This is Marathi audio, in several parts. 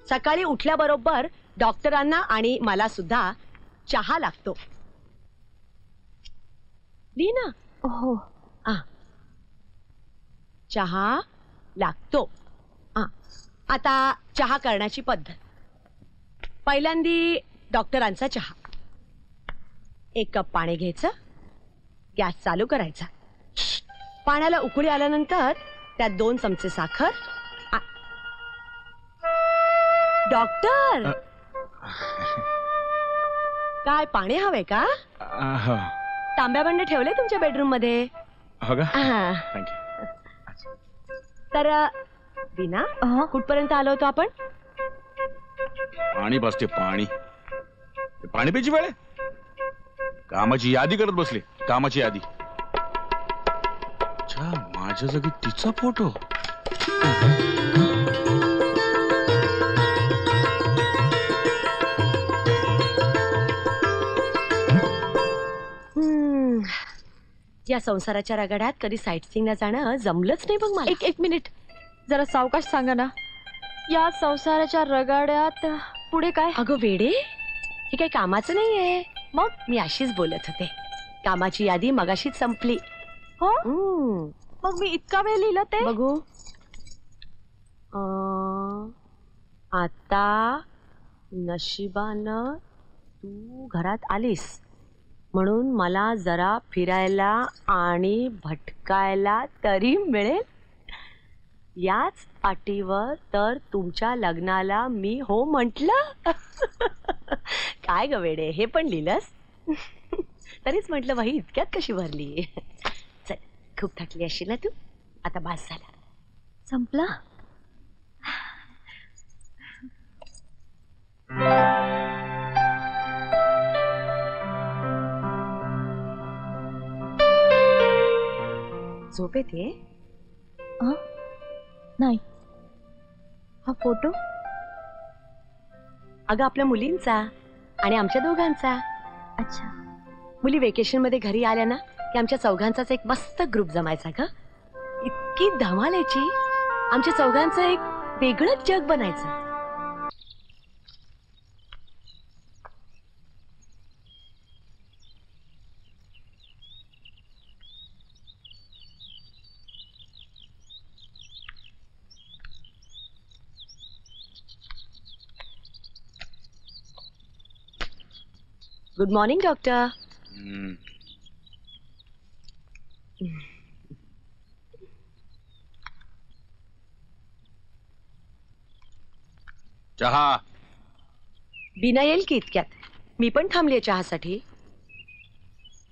सकाळी उठल्याबरोबर डॉक्टरांना आणि मला सुद्धा चहा लागतो. लीना. हो. चहा लागतो. आता चहा करण्याची पद्धत. पहिल्यांदी डॉक्टरांचा चहा. 1 कप पाणी घ्यायचं, गॅस चालू करायचा. पाण्याला उकळी आल्यानंतर त्यात 2 चमचे साखर. डॉक्टर काय पाणी हवंय का? तांब्या भांडे ठेवले तुमच्या बेडरूम मध्ये. हो का? तर बिना कुठपर्यंत आलो होतो आपण? पाणी बसते. पाणी पाणी प्यायची वेळ. कामाची यादी करत बसली. कामाची यादी. अच्छा, माझ्या जागी तिचा फोटो. या संसाराच्या रगड्यात कधी साईट सीइंगला जाणं जमलंच नाही बघ मला. एक मिनिट, जरा सावकाश सांगा ना. या संसाराच्या रगाड्यात पुढे काय? अगं वेडे, हे काही कामाचं नाहीये. मग मी अशीच बोलत होते. कामाची यादी मगाशीच संपली. हो. मग मी इतका वेळ लिहिलं ते बघू. आता नशिबानं तू घरात आलीस म्हणून मला जरा फिरायला आणि भटकायला तरी मिळेल. याच अटीवर तर तुमच्या लग्नाला मी हो म्हटलं. काय ग वेडे, हे पण लिहिलंस? तरीच म्हटलं वही इतक्यात कशी भरली. चल, खूप थकली अशी ना तू. आता बास झाला. संपला. झोप येते? नाही. हा फोटो? अगं आपल्या मुलींचा आणि आमच्या दोघांचा. अच्छा. मुली वेकेशन मध्ये घरी आल्या ना की आमच्या चौघांचाच एक मस्त ग्रुप जमायचा ग. इतकी धमाल यायची. आमच्या चौघांचं एक वेगळंच जग बनायचं. Good morning doctor. चहा. बिना येईल की इतक्यात? मी पण थांबलीये चहासाठी.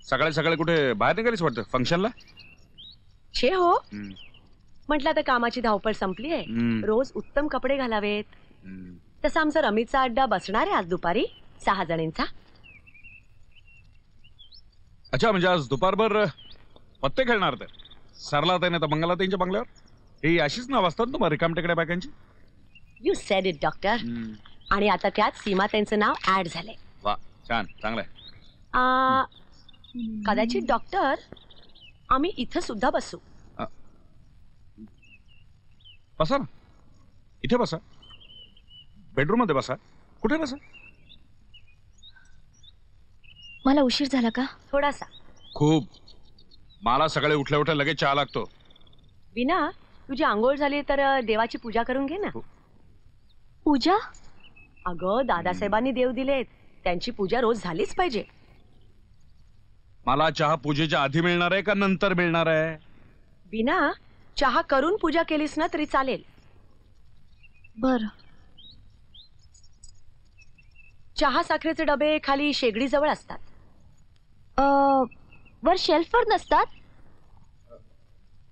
सकाळी सकाळी कुठे बाहेर निघालीस वाटतं फंक्शनला? छे हो. म्हटलं आता कामाची धावपळ संपली आहे. रोज उत्तम कपडे घालावेत. तसा आमचा रमीचा अड्डा बसणार आहे आज दुपारी 6 जणींचा. अच्छा, म्हणजे आज दुपारभर पत्ते खेळणार तर सरला नाही तर मंगला त्यांच्या बंगल्यावर. ही अशीच नाव असतात ना रिकामटेकड्या बायकांची. You said it doctor. आणि आता त्यात सीमा त्यांचं नाव ऍड झालंय. वा, छान, चांगलंय. कदाचित डॉक्टर आम्ही इथं सुद्धा बसू. बसा ना, इथे बसा. बेडरूम मध्ये बसा. कुठे बसा. मला उशीर झाला का? थोडासा. खूप. मला सकाळी उठल्या उठल्या लगेच चहा लागतो. बिना, तुझी आंघोळ झाली तर देवाची पूजा करून घे ना. पूजा? अगं दादासाहेबांनी देव दिलेत, त्यांची पूजा रोज झालीच पाहिजे. मला चहा पूजेच्या आधी मिळणार आहे का नंतर मिळणार आहे? बिना, चहा करून पूजा केलीस ना तरी चालेल. बर. चहा साखरेचे डबे खाली शेगडी जवळ असतात. वर शेल्फवर नसतात?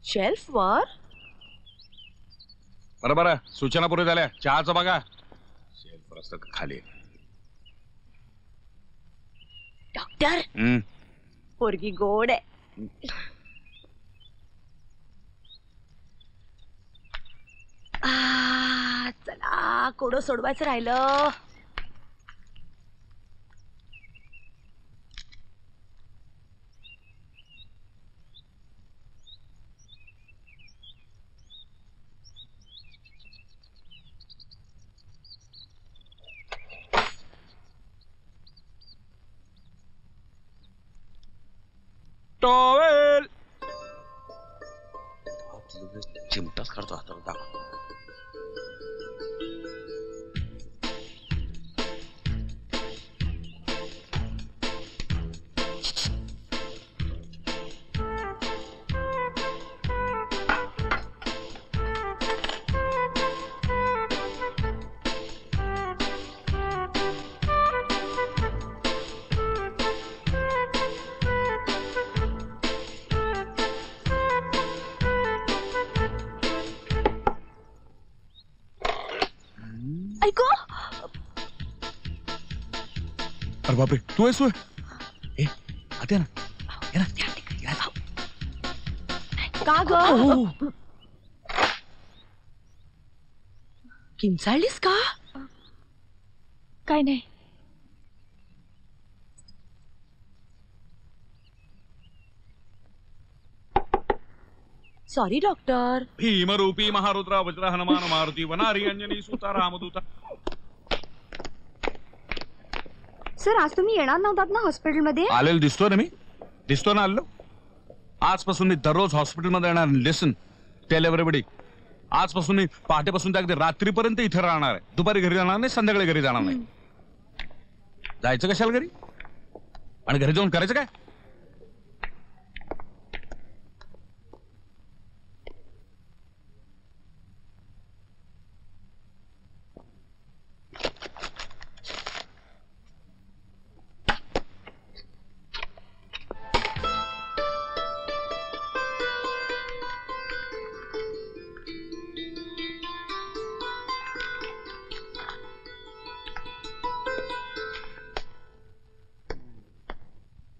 शेल्फवर? बरं, सूचना पुरे झाल्या. चहाचं बघा. शेल्फवर असतात खाली. डॉक्टर, पोरगी गोड आहे. चला, कोडं सोडवायचं राहिलं. टॉवेल. चिमटाच करतो हाताला दाखव. ऐको अरे बापरे, तू आहेस? ए आते ना, ये ना. का ग किंचाळलीस का? काय नाही. Sorry doctor. भीमरूपी महारुद्रा वज्र हनुमान मारुती वनारी अंजनी सुता रामदूता. सर आज तुम्ही येणार नव्हतात ना हॉस्पिटलमध्ये? आलेलं दिसतो ना मी, दिसतो ना आलो. आजपासून मी दररोज हॉस्पिटलमध्ये येणार. लिसन टेल एव्हरीबडी, आजपासून मी पहाटेपासून ते अगदी रात्रीपर्यंत इथे राहणार आहे. दुपारी घरी जाणार नाही, संध्याकाळी घरी जाणार नाही. जायचं कशाला घरी आणि घरी जाऊन करायचं काय?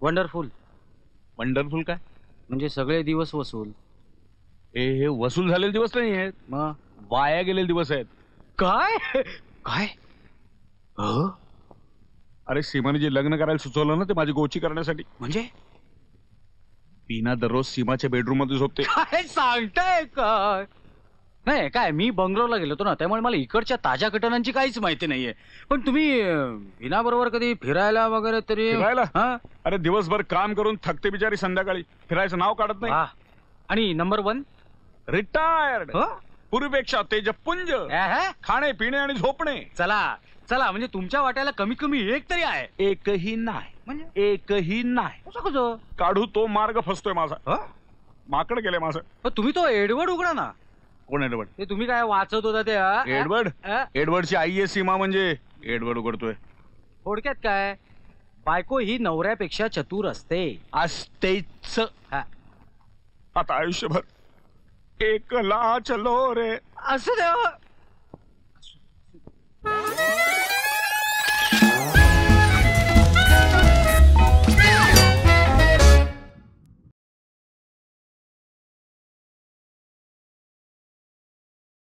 वंडरफुल. वंडरफुल काय म्हणजे सगळे दिवस वसूल. हे वसूल झालेले दिवस नाही आहेत, मग वाया गेलेले दिवस आहेत. काय काय? अरे सीमाने जे लग्न करायला सुचवलं ना, ते माझी गोची करण्यासाठी. म्हणजे पीना दररोज सीमाच्या बेडरूम मध्ये झोपते. काय सांगताय काय? नाही काय, मी बंगलोरला गेलो होतो ना, त्यामुळे मला इकडच्या ताज्या घटनांची काहीच माहिती नाहीये. पण तुम्ही विना बरोबर कधी फिरायला वगैरे तरी? फिरायला? हा? अरे दिवसभर काम करून थकते बिचारी, संध्याकाळी फिरायचं नाव काढत नाही. वाह. आणि नंबर 1 रिटायर्ड. पूर्वीपेक्षा तेजपुंज. खाणे पिणे आणि झोपणे. चला चला, म्हणजे तुमच्या वाट्याला कमीत कमी एक तरी आहे. एकही नाही, म्हणजे एकही नाही. कसं कसं? काढू तो मार्ग फसतोय माझा. हा? माकड गेले माझं. पण तुम्ही तो एडवर्ड उघडा ना. कोण एडवर्ड? ते तुम्ही काय वाचत होता ते? हा? एडवर्ड? हा? एडवर्डची आई आहे सीमा, म्हणजे एडवर्ड उघडतोय. थोडक्यात काय, बायको ही नवऱ्यापेक्षा चतुर असते. असतेच. हा. आता आयुष्यभर एकला चलो रे. असं द्या.